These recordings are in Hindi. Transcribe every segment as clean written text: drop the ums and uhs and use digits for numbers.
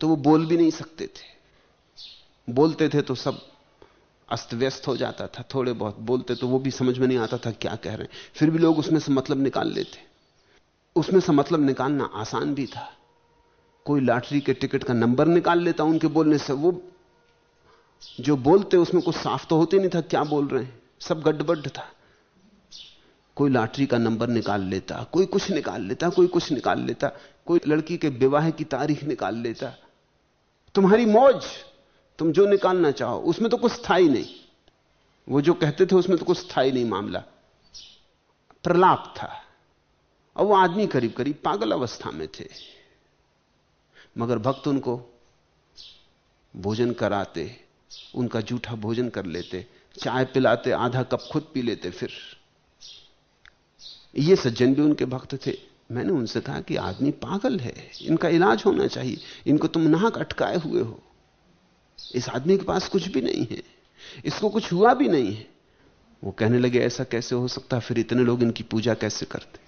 तो वो बोल भी नहीं सकते थे। बोलते थे तो सब अस्त व्यस्त हो जाता था, थोड़े बहुत बोलते तो वो भी समझ में नहीं आता था क्या कह रहे हैं, फिर भी लोग उसमें से मतलब निकाल लेते। उसमें से मतलब निकालना आसान भी था। कोई लॉटरी के टिकट का नंबर निकाल लेता उनके बोलने से। वो जो बोलते उसमें कुछ साफ तो होते नहीं था क्या बोल रहे हैं, सब गड़बड़ था। कोई लॉटरी का नंबर निकाल लेता, कोई कुछ निकाल लेता, कोई कुछ निकाल लेता, कोई लड़की के विवाह की तारीख निकाल लेता। तुम्हारी मौज, तुम जो निकालना चाहो। उसमें तो कुछ था ही नहीं। वो जो कहते थे उसमें तो कुछ था ही नहीं, मामला प्रलाप था। और वो आदमी करीब करीब पागल अवस्था में थे। मगर भक्त उनको भोजन कराते, उनका जूठा भोजन कर लेते, चाय पिलाते, आधा कप खुद पी लेते। फिर ये सज्जन भी उनके भक्त थे। मैंने उनसे कहा कि आदमी पागल है, इनका इलाज होना चाहिए, इनको तुम नाहक अटकाए हुए हो। इस आदमी के पास कुछ भी नहीं है, इसको कुछ हुआ भी नहीं है। वो कहने लगे ऐसा कैसे हो सकता, फिर इतने लोग इनकी पूजा कैसे करते।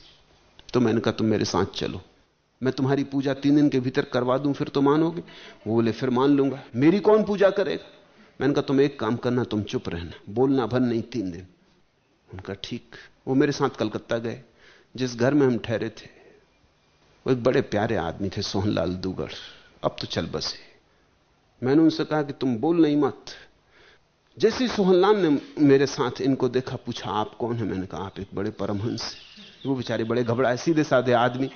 तो मैंने कहा तुम मेरे साथ चलो, मैं तुम्हारी पूजा 3 दिन के भीतर करवा दूं, फिर तो मानोगे। वो बोले फिर मान लूंगा, मेरी कौन पूजा करेगा। मैंने कहा तुम एक काम करना, तुम चुप रहना, बोलना भर नहीं 3 दिन। उनका ठीक। वो मेरे साथ कलकत्ता गए। जिस घर में हम ठहरे थे वो एक बड़े प्यारे आदमी थे, सोहनलाल दुगड़। अब तो चल बसे। मैंने उनसे कहा कि तुम बोल नहीं मत। जैसे सोहनलाल ने मेरे साथ इनको देखा, पूछा आप कौन है। मैंने कहा आप एक बड़े परमहंस। वो बेचारे बड़े घबराए, सीधे साधे आदमी।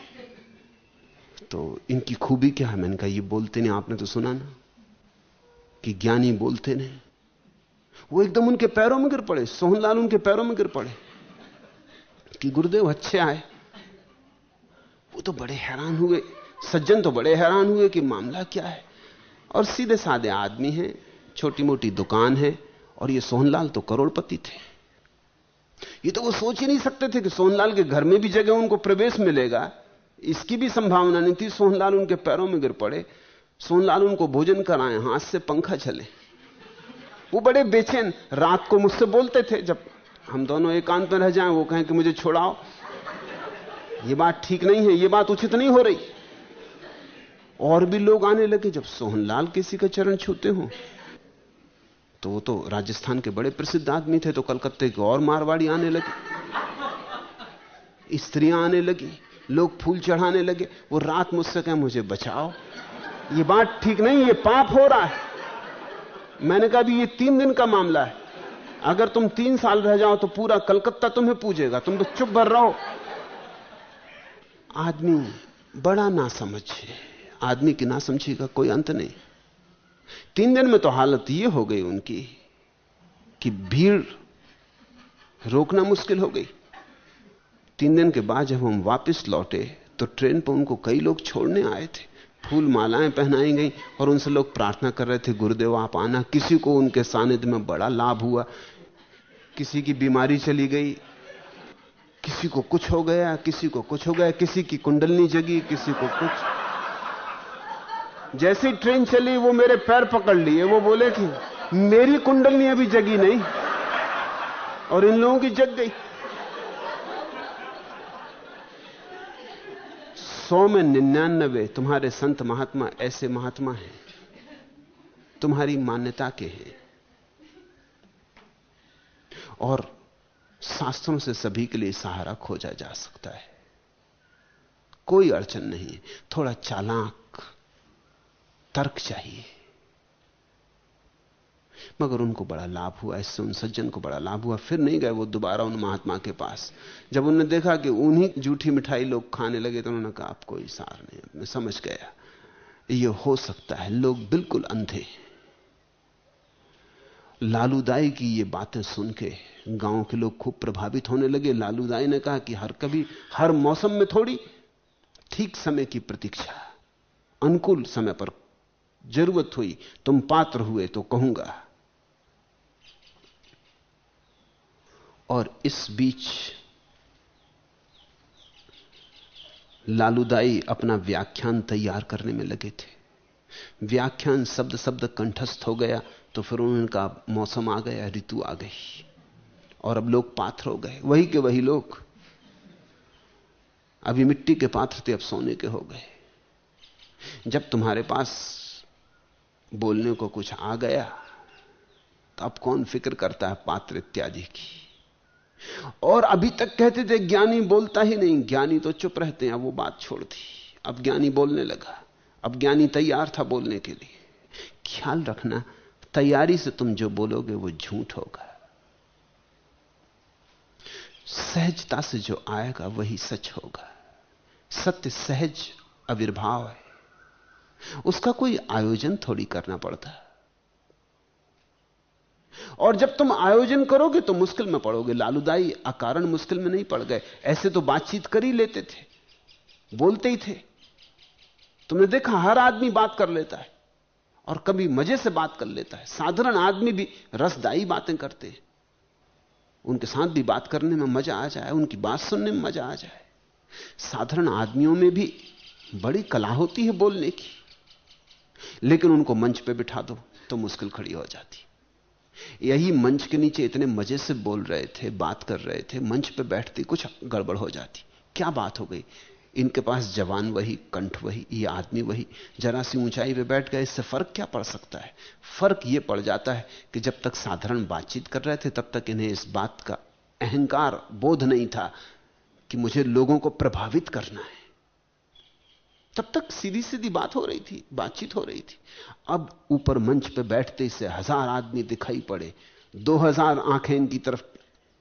तो इनकी खूबी क्या है। मैंने कहा ये बोलते नहीं, आपने तो सुना ना कि ज्ञानी बोलते नहीं। वो एकदम उनके पैरों में गिर पड़े, सोहनलाल उनके पैरों में गिर पड़े कि गुरुदेव अच्छे आए। वो तो बड़े हैरान हुए, सज्जन तो बड़े हैरान हुए कि मामला क्या है। और सीधे साधे आदमी हैं, छोटी मोटी दुकान है, और ये सोहनलाल तो करोड़पति थे। ये तो वो सोच ही नहीं सकते थे कि सोहनलाल के घर में भी जगह उनको प्रवेश मिलेगा, इसकी भी संभावना नहीं थी। सोहनलाल उनके पैरों में गिर पड़े, सोहनलाल उनको भोजन कराएं, हाथ से पंखा चले। वो बड़े बेचैन। रात को मुझसे बोलते थे, जब हम दोनों एकांत में रह जाएं, वो कहें कि मुझे छोड़ाओ, ये बात ठीक नहीं है, ये बात उचित नहीं हो रही। और भी लोग आने लगे। जब सोहनलाल किसी का चरण छूते हो, तो वो तो राजस्थान के बड़े प्रसिद्ध आदमी थे, तो कलकत्ते के और मारवाड़ी आने लगे, स्त्रियां आने लगी, लोग फूल चढ़ाने लगे। वो रात मुझसे कहे मुझे बचाओ, ये बात ठीक नहीं, ये पाप हो रहा है। मैंने कहा भी ये 3 दिन का मामला है, अगर तुम 3 साल रह जाओ तो पूरा कलकत्ता तुम्हें पूजेगा, तुम तो चुप भर रहो। आदमी बड़ा नासमझ है, आदमी की नासमझी का कोई अंत नहीं। 3 दिन में तो हालत ये हो गई उनकी कि भीड़ रोकना मुश्किल हो गई। 3 दिन के बाद जब हम वापस लौटे तो ट्रेन पर उनको कई लोग छोड़ने आए थे, फूल मालाएं पहनाई गई और उनसे लोग प्रार्थना कर रहे थे गुरुदेव आप आना। किसी को उनके सानिध्य में बड़ा लाभ हुआ, किसी की बीमारी चली गई, किसी को कुछ हो गया, किसी को कुछ हो गया, किसी की कुंडलनी जगी, किसी को कुछ। जैसे ही ट्रेन चली वो मेरे पैर पकड़ लिए, वो बोले कि मेरी कुंडलनी अभी जगी नहीं और इन लोगों की जग गई। 100 में 99 तुम्हारे संत महात्मा ऐसे महात्मा हैं, तुम्हारी मान्यता के हैं। और शास्त्रों से सभी के लिए सहारा खोजा जा सकता है, कोई अड़चन नहीं। थोड़ा चालाक तर्क चाहिए। मगर उनको बड़ा लाभ हुआ, इससे उन सज्जन को बड़ा लाभ हुआ। फिर नहीं गए वो दोबारा उन महात्मा के पास। जब उन्होंने देखा कि उन्हीं जूठी मिठाई लोग खाने लगे तो उन्होंने कहा आप कोई सार नहीं। मैं समझ गया ये हो सकता है, लोग बिल्कुल अंधे। लालूदाई की ये बातें सुन के गांव के लोग खूब प्रभावित होने लगे। लालूदाई ने कहा कि हर मौसम में थोड़ी, ठीक समय की प्रतीक्षा, अनुकूल समय पर जरूरत हुई, तुम पात्र हुए तो कहूंगा। और इस बीच लालूदाई अपना व्याख्यान तैयार करने में लगे थे। व्याख्यान शब्द शब्द कंठस्थ हो गया तो फिर उनका मौसम आ गया, ऋतु आ गई और अब लोग पात्र हो गए, वही के वही लोग। अभी मिट्टी के पात्र थे, अब सोने के हो गए। जब तुम्हारे पास बोलने को कुछ आ गया तो अब कौन फिक्र करता है पात्र इत्यादि की। और अभी तक कहते थे ज्ञानी बोलता ही नहीं, ज्ञानी तो चुप रहते हैं, अब वो बात छोड़ दी, अब ज्ञानी बोलने लगा। अब ज्ञानी तैयार था बोलने के लिए। ख्याल रखना, तैयारी से तुम जो बोलोगे वो झूठ होगा, सहजता से जो आएगा वही सच होगा। सत्य सहज आविर्भाव है, उसका कोई आयोजन थोड़ी करना पड़ता। और जब तुम आयोजन करोगे तो मुश्किल में पड़ोगे। लालूदाई अकारण मुश्किल में नहीं पड़ गए, ऐसे तो बातचीत कर ही लेते थे, बोलते ही थे। तुमने देखा हर आदमी बात कर लेता है और कभी मजे से बात कर लेता है। साधारण आदमी भी रसदायी बातें करते हैं, उनके साथ भी बात करने में मजा आ जाए, उनकी बात सुनने में मजा आ जाए। साधारण आदमियों में भी बड़ी कला होती है बोलने की, लेकिन उनको मंच पे बिठा दो तो मुश्किल खड़ी हो जाती। यही मंच के नीचे इतने मजे से बोल रहे थे, बात कर रहे थे, मंच पे बैठती कुछ गड़बड़ हो जाती। क्या बात हो गई? इनके पास जवान वही, कंठ वही, ये आदमी वही, जरा सी ऊंचाई पे बैठ गए, इससे फर्क क्या पड़ सकता है? फर्क यह पड़ जाता है कि जब तक साधारण बातचीत कर रहे थे तब तक इन्हें इस बात का अहंकार बोध नहीं था कि मुझे लोगों को प्रभावित करना है। तब तक सीधी सीधी बात हो रही थी, बातचीत हो रही थी। अब ऊपर मंच पे बैठते से 1000 आदमी दिखाई पड़े, 2000 आंखें इनकी तरफ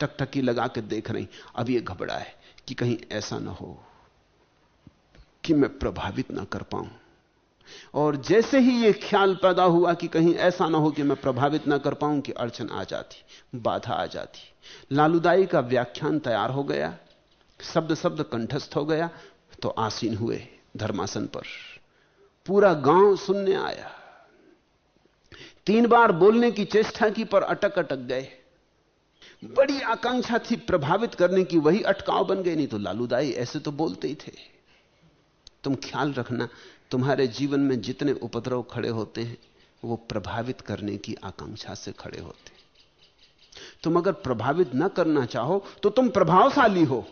टकटकी लगा के देख रही। अब ये घबरा है कि कहीं ऐसा ना हो कि मैं प्रभावित ना कर पाऊं। और जैसे ही ये ख्याल पैदा हुआ कि कहीं ऐसा ना हो कि मैं प्रभावित ना कर पाऊं, कि अड़चन आ जाती, बाधा आ जाती। लालूदाई का व्याख्यान तैयार हो गया, शब्द शब्द कंठस्थ हो गया, तो आसीन हुए धर्मासन पर। पूरा गांव सुनने आया। 3 बार बोलने की चेष्टा की पर अटक गए। बड़ी आकांक्षा थी प्रभावित करने की, वही अटकाव बन गई। नहीं तो लालूदाई ऐसे तो बोलते ही थे। तुम ख्याल रखना, तुम्हारे जीवन में जितने उपद्रव खड़े होते हैं वो प्रभावित करने की आकांक्षा से खड़े होते। तुम अगर प्रभावित न करना चाहो तो तुम प्रभावशाली हो।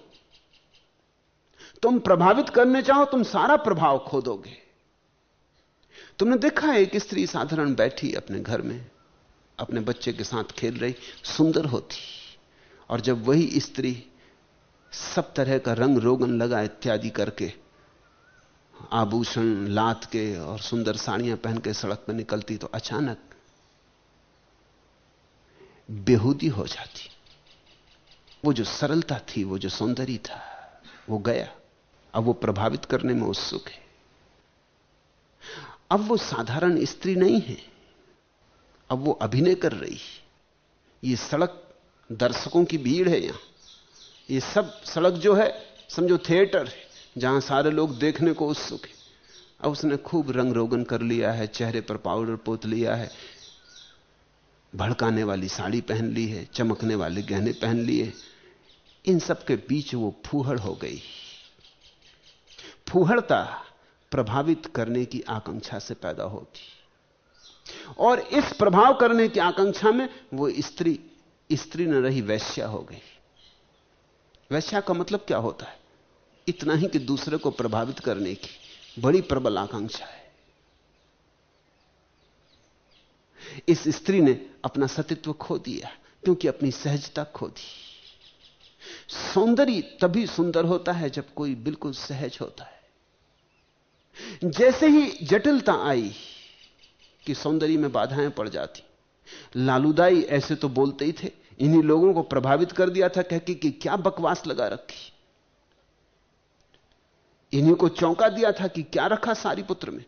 तुम प्रभावित करने चाहो तुम सारा प्रभाव खो दोगे। तुमने देखा है एक स्त्री साधारण बैठी अपने घर में अपने बच्चे के साथ खेल रही, सुंदर होती, और जब वही स्त्री सब तरह का रंग रोगन लगा इत्यादि करके, आभूषण लाद के और सुंदर साड़ियां पहन के सड़क पर निकलती, तो अचानक बेहूदी हो जाती। वो जो सरलता थी, वो जो सौंदर्य था, वो गया। अब वो प्रभावित करने में उत्सुक है। अब वो साधारण स्त्री नहीं है, अब वो अभिनय कर रही। ये सड़क दर्शकों की भीड़ है। यहां ये सब सड़क जो है समझो थिएटर है, जहां सारे लोग देखने को उत्सुक है। अब उसने खूब रंग रोगन कर लिया है, चेहरे पर पाउडर पोत लिया है, भड़काने वाली साड़ी पहन ली है, चमकने वाले गहने पहन लिए। इन सब के बीच वो फूहड़ हो गई। फूहड़ता प्रभावित करने की आकांक्षा से पैदा होती, और इस प्रभाव करने की आकांक्षा में वो स्त्री न रही, वैश्या हो गई। वैश्या का मतलब क्या होता है? इतना ही कि दूसरे को प्रभावित करने की बड़ी प्रबल आकांक्षा है। इस स्त्री ने अपना सतीत्व खो दिया, क्योंकि अपनी सहजता खो दी। सौंदर्य तभी सुंदर होता है जब कोई बिल्कुल सहज होता है। जैसे ही जटिलता आई कि सौंदर्य में बाधाएं पड़ जाती। लालूदाई ऐसे तो बोलते ही थे, इन्हीं लोगों को प्रभावित कर दिया था कह के कि क्या बकवास लगा रखी। इन्हीं को चौंका दिया था कि क्या रखा सारीपुत्र में।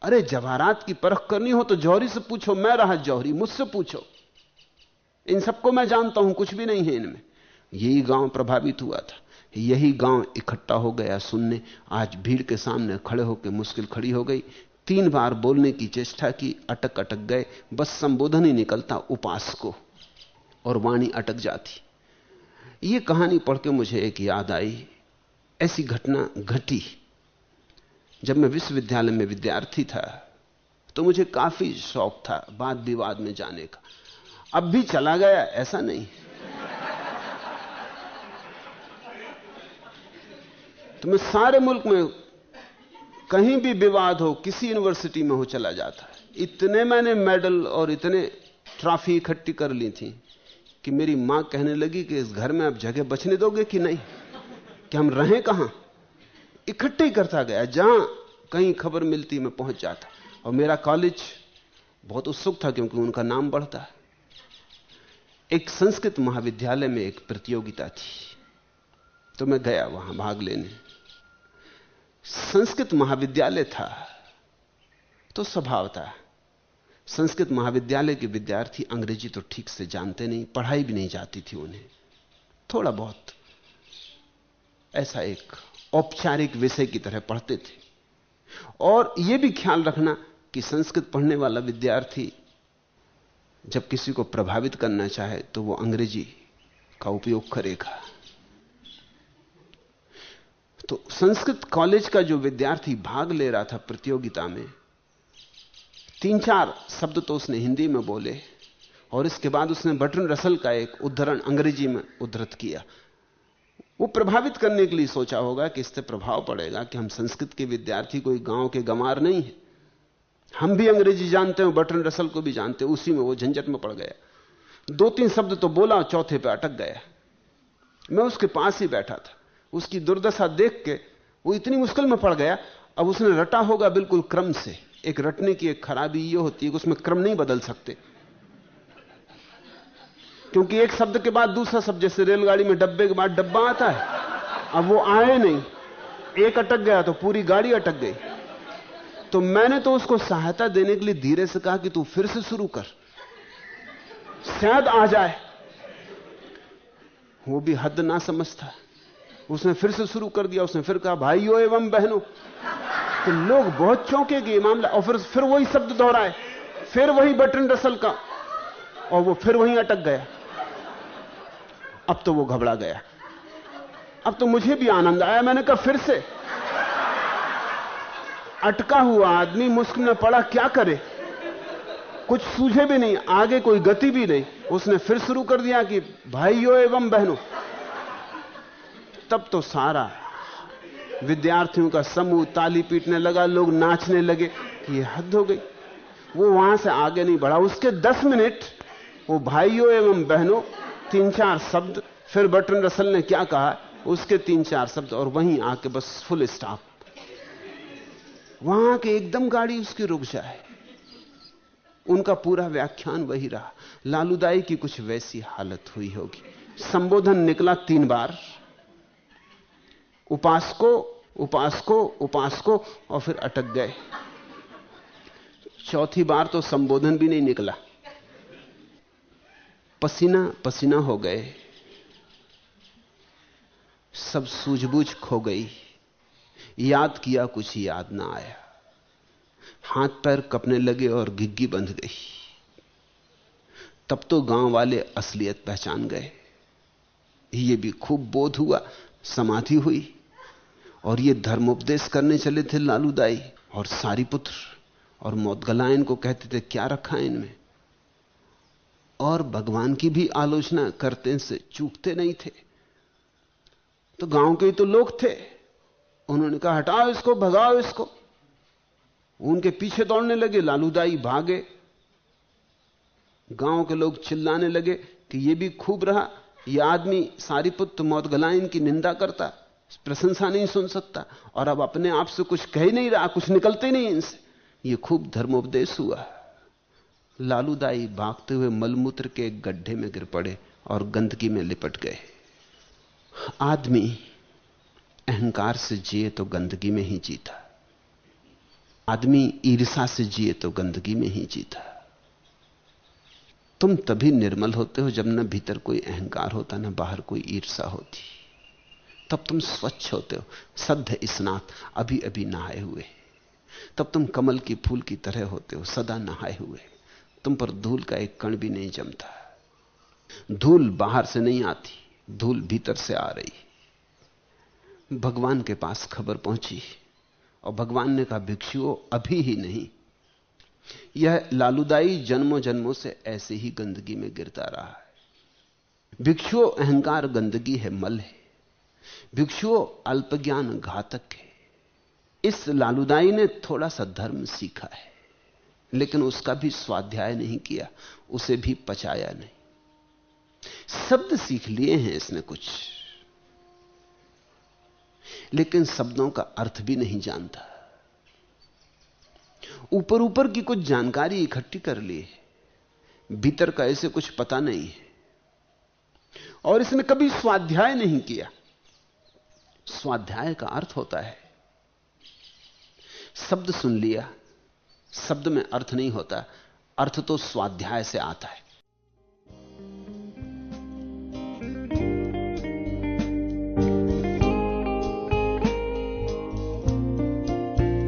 अरे जवाहरात की परख करनी हो तो जौहरी से पूछो, मैं रहा जौहरी, मुझसे पूछो। इन सबको मैं जानता हूं, कुछ भी नहीं है इनमें। यही गांव प्रभावित हुआ था, यही गांव इकट्ठा हो गया सुनने। आज भीड़ के सामने खड़े होकर मुश्किल खड़ी हो गई। 3 बार बोलने की चेष्टा की, अटक गए। बस संबोधन ही निकलता उपास को, और वाणी अटक जाती। यह कहानी पढ़ के मुझे एक याद आई। ऐसी घटना घटी जब मैं विश्वविद्यालय में विद्यार्थी था, तो मुझे काफी शौक था वाद विवाद में जाने का। अब भी चला गया ऐसा नहीं, तो मैं सारे मुल्क में कहीं भी विवाद हो, किसी यूनिवर्सिटी में हो, चला जाता है। इतने मैंने मेडल और इतने ट्रॉफी इकट्ठी कर ली थी कि मेरी मां कहने लगी कि इस घर में आप जगह बचने दोगे कि नहीं, कि हम रहें कहां। इकट्ठे ही करता गया, जहां कहीं खबर मिलती मैं पहुंच जाता। और मेरा कॉलेज बहुत उत्सुक था क्योंकि उनका नाम बढ़ता। एक संस्कृत महाविद्यालय में एक प्रतियोगिता थी, तो मैं गया वहां भाग लेने। संस्कृत महाविद्यालय था तो स्वभाव था, संस्कृत महाविद्यालय के विद्यार्थी अंग्रेजी तो ठीक से जानते नहीं, पढ़ाई भी नहीं जाती थी उन्हें, थोड़ा बहुत ऐसा एक औपचारिक विषय की तरह पढ़ते थे। और यह भी ख्याल रखना कि संस्कृत पढ़ने वाला विद्यार्थी जब किसी को प्रभावित करना चाहे तो वो अंग्रेजी का उपयोग करेगा। तो संस्कृत कॉलेज का जो विद्यार्थी भाग ले रहा था प्रतियोगिता में, 3-4 शब्द तो उसने हिंदी में बोले और इसके बाद उसने बर्ट्रैंड रसल का एक उद्धरण अंग्रेजी में उद्धृत किया। वो प्रभावित करने के लिए सोचा होगा कि इससे प्रभाव पड़ेगा कि हम संस्कृत के विद्यार्थी कोई गांव के गंवार नहीं है, हम भी अंग्रेजी जानते हैं, बर्ट्रैंड रसल को भी जानते हैं। उसी में वो झंझट में पड़ गया। 2-3 शब्द तो बोला, चौथे पे अटक गया। मैं उसके पास ही बैठा था, उसकी दुर्दशा देख के वो इतनी मुश्किल में पड़ गया। अब उसने रटा होगा बिल्कुल क्रम से। एक रटने की एक खराबी ये होती है कि उसमें क्रम नहीं बदल सकते, क्योंकि एक शब्द के बाद दूसरा शब्द, जैसे रेलगाड़ी में डब्बे के बाद डब्बा आता है, अब वो आए नहीं, एक अटक गया तो पूरी गाड़ी अटक गई। तो मैंने तो उसको सहायता देने के लिए धीरे से कहा कि तू फिर से शुरू कर, शायद आ जाए। वो भी हद ना समझता, उसने फिर से शुरू कर दिया। उसने फिर कहा भाइयों एवं बहनों। तो लोग बहुत चौंके कि ये मामला। और फिर वही शब्द दोहराए, फिर वही बर्ट्रैंड रसल का, और वो फिर वहीं अटक गया। अब तो वो घबरा गया। अब तो मुझे भी आनंद आया। मैंने कहा फिर से। अटका हुआ आदमी मुश्किल में पड़ा, क्या करे, कुछ सूझे भी नहीं, आगे कोई गति भी नहीं। उसने फिर शुरू कर दिया कि भाइयों एवं बहनों। तब तो सारा विद्यार्थियों का समूह ताली पीटने लगा, लोग नाचने लगे कि ये हद हो गई। वो वहां से आगे नहीं बढ़ा। उसके 10 मिनट वो भाइयों एवं बहनों 3-4 शब्द, फिर बर्ट्रैंड रसल ने क्या कहा उसके 3-4 शब्द, और वहीं आके बस फुल स्टॉप। वहां के एकदम गाड़ी उसकी रुक जाए। उनका पूरा व्याख्यान वही रहा। लालूदाई की कुछ वैसी हालत हुई होगी। संबोधन निकला 3 बार, उपासको उपासको उपासको, और फिर अटक गए। चौथी बार तो संबोधन भी नहीं निकला। पसीना पसीना हो गए, सब सूझबूझ खो गई। याद किया, कुछ याद ना आया। हाथ पैर कपने लगे और घिग्गी बंध गई। तब तो गांव वाले असलियत पहचान गए। ये भी खूब बोध हुआ, समाधि हुई। और ये धर्मोपदेश करने चले थे लालूदाई और सारीपुत्र, और मौदगलायन को कहते थे क्या रखा है इनमें। और भगवान की भी आलोचना करते से चूकते नहीं थे। तो गांव के ही तो लोग थे। उन्होंने कहा हटाओ इसको, भगाओ इसको। उनके पीछे दौड़ने लगे, लालूदाई भागे। गांव के लोग चिल्लाने लगे कि ये भी खूब रहा, ये आदमी सारीपुत्र मौदगलायन की निंदा करता, प्रशंसा नहीं सुन सकता, और अब अपने आप से कुछ कह ही नहीं रहा, कुछ निकलते नहीं इनसे। ये खूब धर्मोपदेश हुआ। लालूदाई भागते हुए मलमूत्र के एक गड्ढे में गिर पड़े और गंदगी में लिपट गए। आदमी अहंकार से जिए तो गंदगी में ही जीता, आदमी ईर्ष्या से जिए तो गंदगी में ही जीता। तुम तभी निर्मल होते हो जब न भीतर कोई अहंकार होता, न बाहर कोई ईर्ष्या होती। तब तुम स्वच्छ होते हो, सद्ध स्नात, अभी अभी नहाए हुए। तब तुम कमल की फूल की तरह होते हो, सदा नहाए हुए। तुम पर धूल का एक कण भी नहीं जमता। धूल बाहर से नहीं आती, धूल भीतर से आ रही। भगवान के पास खबर पहुंची और भगवान ने कहा भिक्षुओं अभी ही नहीं। यह लालूदाई जन्मों जन्मों से ऐसे ही गंदगी में गिरता रहा है। भिक्षुओं अहंकार गंदगी है, मल है। भिक्षुओं अल्पज्ञान घातक है। इस लालूदाई ने थोड़ा सा धर्म सीखा है, लेकिन उसका भी स्वाध्याय नहीं किया, उसे भी पचाया नहीं। शब्द सीख लिए हैं इसने कुछ, लेकिन शब्दों का अर्थ भी नहीं जानता। ऊपर ऊपर की कुछ जानकारी इकट्ठी कर ली है, भीतर का ऐसे कुछ पता नहीं है। और इसने कभी स्वाध्याय नहीं किया। स्वाध्याय का अर्थ होता है, शब्द सुन लिया, शब्द में अर्थ नहीं होता, अर्थ तो स्वाध्याय से आता है।